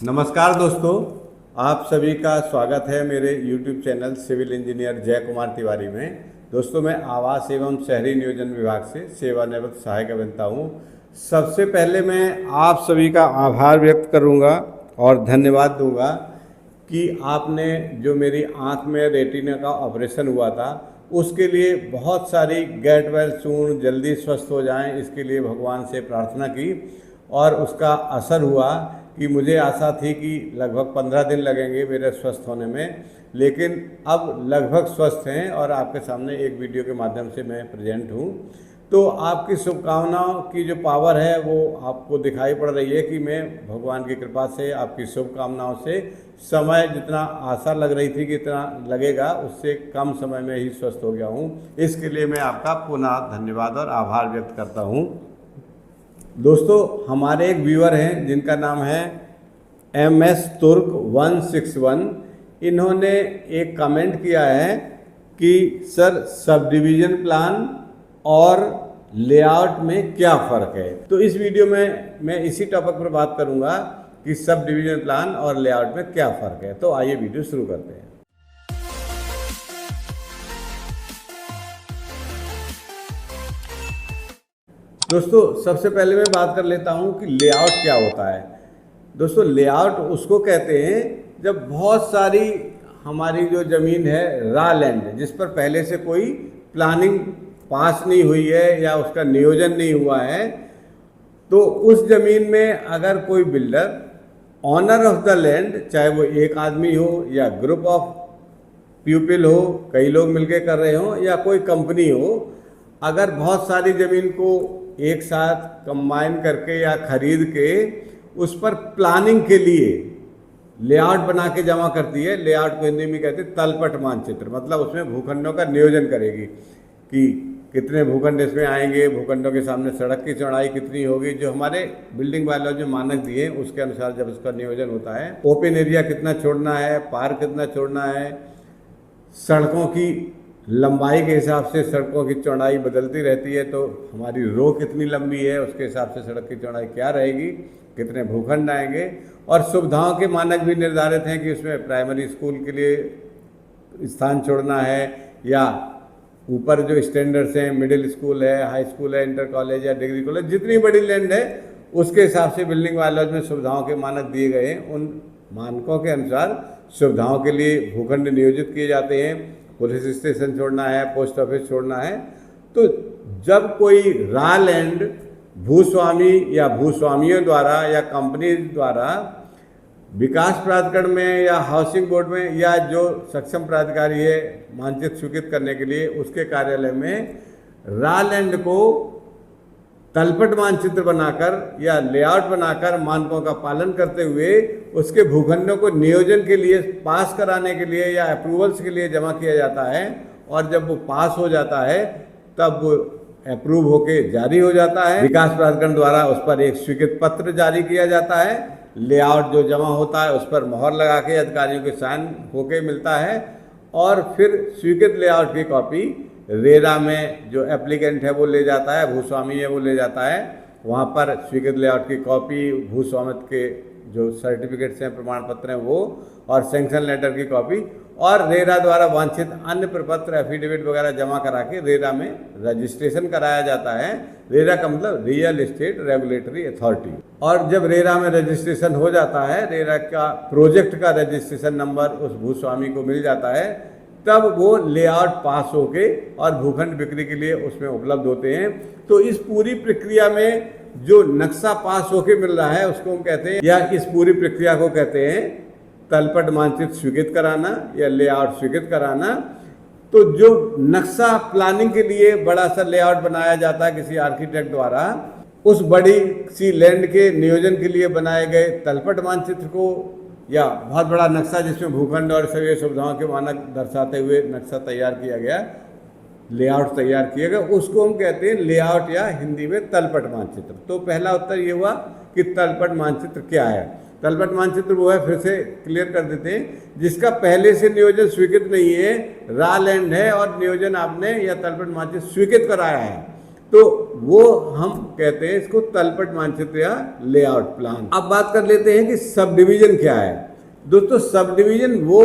नमस्कार दोस्तों, आप सभी का स्वागत है मेरे YouTube चैनल सिविल इंजीनियर जय कुमार तिवारी में। दोस्तों, मैं आवास एवं शहरी नियोजन विभाग से सेवानिवृत्त सहायक अभियंता हूँ। सबसे पहले मैं आप सभी का आभार व्यक्त करूँगा और धन्यवाद दूंगा कि आपने जो मेरी आँख में रेटिना का ऑपरेशन हुआ था उसके लिए बहुत सारी गेट वेल सून, जल्दी स्वस्थ हो जाएं, इसके लिए भगवान से प्रार्थना की और उसका असर हुआ कि मुझे आशा थी कि लगभग 15 दिन लगेंगे मेरे स्वस्थ होने में, लेकिन अब लगभग स्वस्थ हैं और आपके सामने एक वीडियो के माध्यम से मैं प्रेजेंट हूँ। तो आपकी शुभकामनाओं की जो पावर है वो आपको दिखाई पड़ रही है कि मैं भगवान की कृपा से, आपकी शुभकामनाओं से समय जितना आशा लग रही थी कि इतना लगेगा, उससे कम समय में ही स्वस्थ हो गया हूँ। इसके लिए मैं आपका पुनः धन्यवाद और आभार व्यक्त करता हूँ। दोस्तों, हमारे एक व्यूअर हैं जिनका नाम है MS तुर्क 161। इन्होंने एक कमेंट किया है कि सर, सब डिवीज़न प्लान और लेआउट में क्या फ़र्क है। तो इस वीडियो में मैं इसी टॉपिक पर बात करूंगा कि सब डिवीज़न प्लान और लेआउट में क्या फ़र्क है। तो आइए वीडियो शुरू करते हैं। दोस्तों, सबसे पहले मैं बात कर लेता हूं कि लेआउट क्या होता है। दोस्तों, लेआउट उसको कहते हैं जब बहुत सारी हमारी जो ज़मीन है रा लैंड, जिस पर पहले से कोई प्लानिंग पास नहीं हुई है या उसका नियोजन नहीं हुआ है, तो उस ज़मीन में अगर कोई builder owner of the land, चाहे वो एक आदमी हो या ग्रुप ऑफ पीपल हो, कई लोग मिलकर कर रहे हो, या कोई कंपनी हो, अगर बहुत सारी ज़मीन को एक साथ कंबाइन करके या खरीद के उस पर प्लानिंग के लिए लेआउट बना के जमा करती है। लेआउट को हिंदी में कहते हैं तलपट मानचित्र, मतलब उसमें भूखंडों का नियोजन करेगी कि कितने भूखंड इसमें आएंगे, भूखंडों के सामने सड़क की चौड़ाई कितनी होगी, जो हमारे बिल्डिंग वालों जो मानक दिए उसके अनुसार जब उसका नियोजन होता है। ओपन एरिया कितना छोड़ना है, पार्क कितना छोड़ना है, सड़कों की लंबाई के हिसाब से सड़कों की चौड़ाई बदलती रहती है, तो हमारी रो कितनी लंबी है उसके हिसाब से सड़क की चौड़ाई क्या रहेगी, कितने भूखंड आएंगे। और सुविधाओं के मानक भी निर्धारित हैं कि उसमें प्राइमरी स्कूल के लिए स्थान छोड़ना है, या ऊपर जो स्टैंडर्ड्स हैं, मिडिल स्कूल है, हाई स्कूल है, इंटर कॉलेज या डिग्री कॉलेज, जितनी बड़ी लैंड है उसके हिसाब से बिल्डिंग वालों में सुविधाओं के मानक दिए गए हैं। उन मानकों के अनुसार सुविधाओं के लिए भूखंड नियोजित किए जाते हैं। पुलिस स्टेशन छोड़ना है, पोस्ट ऑफिस छोड़ना है। तो जब कोई रा लैंड भूस्वामी या भूस्वामियों द्वारा या कंपनी द्वारा विकास प्राधिकरण में या हाउसिंग बोर्ड में या जो सक्षम प्राधिकारी है मानचित्र स्वीकृत करने के लिए, उसके कार्यालय में रा लैंड को तलपट मानचित्र बनाकर या लेआउट बनाकर मानकों का पालन करते हुए उसके भूखंडों को नियोजन के लिए पास कराने के लिए या अप्रूवल्स के लिए जमा किया जाता है। और जब वो पास हो जाता है तब वो अप्रूव होके जारी हो जाता है। विकास प्राधिकरण द्वारा उस पर एक स्वीकृत पत्र जारी किया जाता है। लेआउट जो जमा होता है उस पर मोहर लगा के अधिकारियों के साइन होके मिलता है, और फिर स्वीकृत लेआउट की कॉपी रेरा में जो एप्लीकेंट है वो ले जाता है, भूस्वामी है वो ले जाता है। वहाँ पर स्वीकृत लेआउट की कॉपी, भूस्वामित्व के जो सर्टिफिकेट्स हैं, प्रमाण पत्र हैं वो, और सैंक्शन लेटर की कॉपी, और रेरा द्वारा वांछित अन्य प्रपत्र, एफिडेविट वगैरह जमा करा के रेरा में रजिस्ट्रेशन कराया जाता है। रेरा का मतलब रियल एस्टेट रेगुलेटरी अथॉरिटी। और जब रेरा में रजिस्ट्रेशन हो जाता है, रेरा का प्रोजेक्ट का रजिस्ट्रेशन नंबर उस भूस्वामी को मिल जाता है, तब वो लेआउट पास होके और भूखंड बिक्री के लिए उसमें उपलब्ध होते हैं। तो इस पूरी प्रक्रिया में जो नक्शा पास होके मिल रहा है उसको हम कहते हैं, या इस पूरी प्रक्रिया को कहते हैं तलपट मानचित्र स्वीकृत कराना या लेआउट स्वीकृत कराना। तो जो नक्शा प्लानिंग के लिए बड़ा सा लेआउट बनाया जाता है किसी आर्किटेक्ट द्वारा, उस बड़ी सी लैंड के नियोजन के लिए बनाए गए तलपट मानचित्र को, या बहुत बड़ा नक्शा जिसमें भूखंड और सभी सुविधाओं के मानक दर्शाते हुए नक्शा तैयार किया गया, लेआउट तैयार किया गया, उसको हम कहते हैं लेआउट या हिंदी में तलपट मानचित्र। तो पहला उत्तर ये हुआ कि तलपट मानचित्र क्या है। तलपट मानचित्र वो है, फिर से क्लियर कर देते हैं, जिसका पहले से नियोजन स्वीकृत नहीं है, रा लैंड है और नियोजन आपने या तलपट मानचित्र स्वीकृत कराया है, तो वो हम कहते हैं इसको तलपट मानचित्र या लेआउट प्लान। अब बात कर लेते हैं कि सब डिवीजन क्या है। दोस्तों सब डिवीजन वो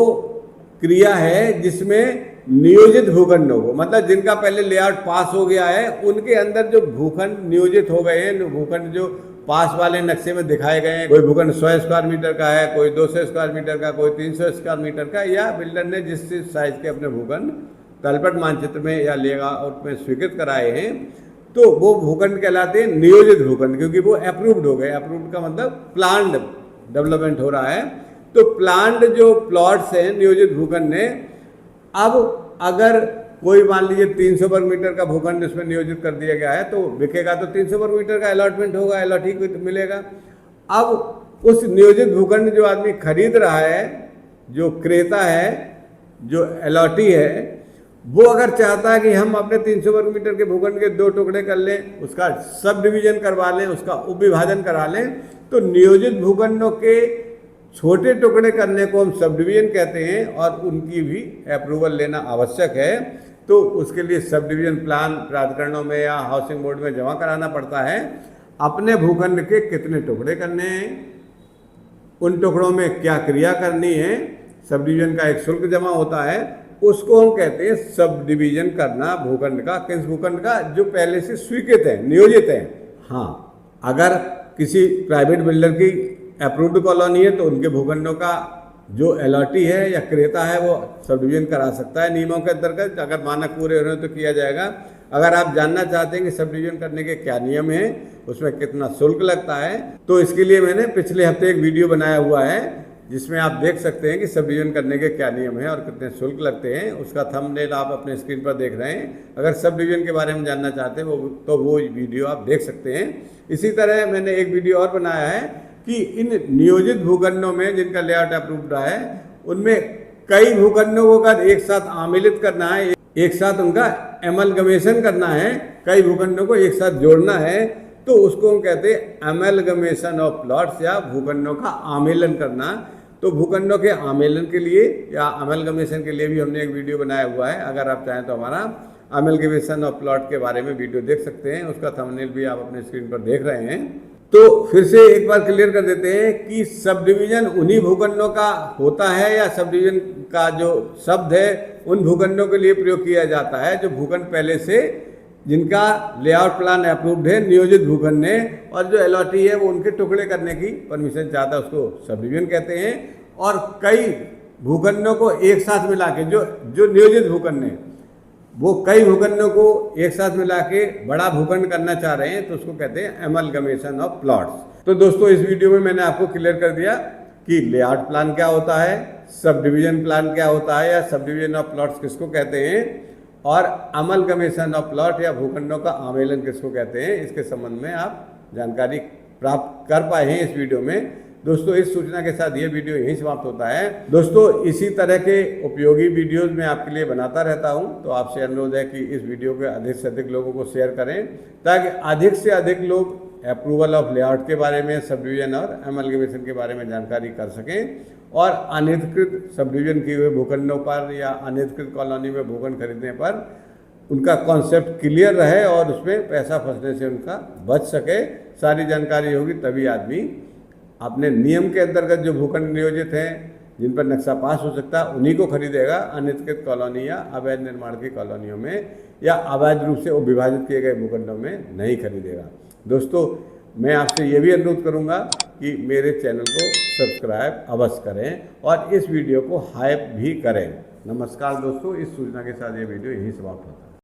क्रिया है जिसमें नियोजित भूखंडों को, मतलब जिनका पहले लेआउट पास हो गया है, उनके अंदर जो भूखंड नियोजित हो गए हैं, भूखंड जो पास वाले नक्शे में दिखाए गए हैं, कोई भूखंड 100 स्क्वायर मीटर का है, कोई 200 स्क्वायर मीटर का, कोई 300 स्क्वायर मीटर का, या बिल्डर ने जिस साइज के अपने भूखंड तलपट मानचित्र में या लेआउट में स्वीकृत कराए हैं, तो वो भूखंड कहलाते हैं नियोजित भूखंड, क्योंकि वो अप्रूव्ड हो गए। अप्रूव्ड का मतलब प्लान्ड डेवलपमेंट हो रहा है। तो प्लान्ड जो प्लॉट्स हैं नियोजित भूखंड ने, अब अगर कोई मान लीजिए 300 वर्ग मीटर का भूखंड इसमें नियोजित कर दिया गया है, तो बिकेगा तो 300 वर्ग मीटर का अलॉटमेंट होगा, अलॉटी को मिलेगा। अब उस नियोजित भूखंड जो आदमी खरीद रहा है, जो क्रेता है, जो अलॉटी है, वो अगर चाहता है कि हम अपने 300 वर्ग मीटर के भूखंड के 2 टुकड़े कर लें, उसका सब डिवीजन करवा लें, उसका उपविभाजन करा लें, तो नियोजित भूखंडों के छोटे टुकड़े करने को हम सब डिवीजन कहते हैं और उनकी भी अप्रूवल लेना आवश्यक है। तो उसके लिए सब डिवीजन प्लान प्राधिकरणों में या हाउसिंग बोर्ड में जमा कराना पड़ता है। अपने भूखंड के कितने टुकड़े करने हैं, उन टुकड़ों में क्या क्रिया करनी है, सब डिवीजन का एक शुल्क जमा होता है, उसको हम कहते हैं सब डिवीजन करना भूखंड का। किस भूखंड का? जो पहले से स्वीकृत है, नियोजित है। हाँ, अगर किसी प्राइवेट बिल्डर की अप्रूव्ड कॉलोनी है तो उनके भूखंडों का जो अलॉटी है या क्रेता है वो सब डिवीजन करा सकता है नियमों के अंतर्गत, अगर मानक पूरे हो रहे हो तो किया जाएगा। अगर आप जानना चाहते हैं कि सब डिवीजन करने के क्या नियम हैं, उसमें कितना शुल्क लगता है, तो इसके लिए मैंने पिछले हफ्ते एक वीडियो बनाया हुआ है जिसमें आप देख सकते हैं कि सब डिवीजन करने के क्या नियम हैं और कितने शुल्क लगते हैं। उसका थंबनेल आप अपने स्क्रीन पर देख रहे हैं। अगर सब डिवीजन के बारे में जानना चाहते हैं तो वो वीडियो आप देख सकते हैं। इसी तरह मैंने एक वीडियो और बनाया है कि इन नियोजित भूखंडों में जिनका लेआउट अप्रूव्ड रहा है, उनमें कई भूखंडों को अगर एक साथ आमिलित करना है, एक साथ उनका एमलगमेशन करना है, कई भूखंडों को एक साथ जोड़ना है, तो उसको हम कहते हैं एमलगमेशन ऑफ प्लॉट्स या भूखंडों का आमेलन करना। तो भूखंडों के आमेलन के लिए या एमलगमेशन के लिए भी हमने एक वीडियो बनाया हुआ है। अगर आप चाहें तो हमारा एमलगमेशन ऑफ प्लॉट के बारे में वीडियो देख सकते हैं, उसका थंबनेल भी आप अपने स्क्रीन पर देख रहे हैं। तो फिर से एक बार क्लियर कर देते हैं कि सब डिवीजन उन्हीं भूखंडों का होता है या सब डिवीजन का जो शब्द है उन भूखंडों के लिए प्रयोग किया जाता है जो भूखंड पहले से जिनका लेआउट प्लान अप्रूव्ड है नियोजित भूखंड ने, और जो अलॉटी है वो उनके टुकड़े करने की परमिशन चाहता है, उसको सब डिवीजन कहते हैं। और कई भूखंडों को एक साथ मिला के जो नियोजित भूखंड ने वो कई भूखंडों को एक साथ मिला के बड़ा भूखंड करना चाह रहे हैं, तो उसको कहते हैं एमलगमेशन ऑफ प्लॉट्स। तो दोस्तों इस वीडियो में मैंने आपको क्लियर कर दिया कि लेआउट प्लान क्या होता है, सब डिवीजन प्लान क्या होता है या सब डिवीजन ऑफ प्लॉट्स किसको कहते हैं, और एमलगमेशन ऑफ प्लॉट या भूखंडों का आमेलन किसको कहते हैं। इसके संबंध में आप जानकारी प्राप्त कर पाए हैं इस वीडियो में। दोस्तों इस सूचना के साथ ये वीडियो यहीं समाप्त होता है। दोस्तों इसी तरह के उपयोगी वीडियोस मैं आपके लिए बनाता रहता हूं, तो आपसे अनुरोध है कि इस वीडियो को अधिक से अधिक लोगों को शेयर करें ताकि अधिक से अधिक लोग अप्रूवल ऑफ लेआउट के बारे में, सब डिवीजन और एमलगमेशन के बारे में जानकारी कर सकें और अनधिकृत सब डिवीजन किए हुए भूखंडों पर या अनधिकृत कॉलोनी में भूखंड खरीदने पर उनका कॉन्सेप्ट क्लियर रहे और उसमें पैसा फंसने से उनका बच सके। सारी जानकारी होगी तभी आदमी अपने नियम के अंतर्गत जो भूखंड नियोजित हैं जिन पर नक्शा पास हो सकता है उन्हीं को खरीदेगा, अनधिकृत कॉलोनी या अवैध निर्माण की कॉलोनियों में या अवैध रूप से विभाजित किए गए भूखंडों में नहीं खरीदेगा। दोस्तों मैं आपसे ये भी अनुरोध करूंगा कि मेरे चैनल को सब्सक्राइब अवश्य करें और इस वीडियो को हाइप भी करें। नमस्कार दोस्तों, इस सूचना के साथ ये वीडियो यहीं समाप्त होता है।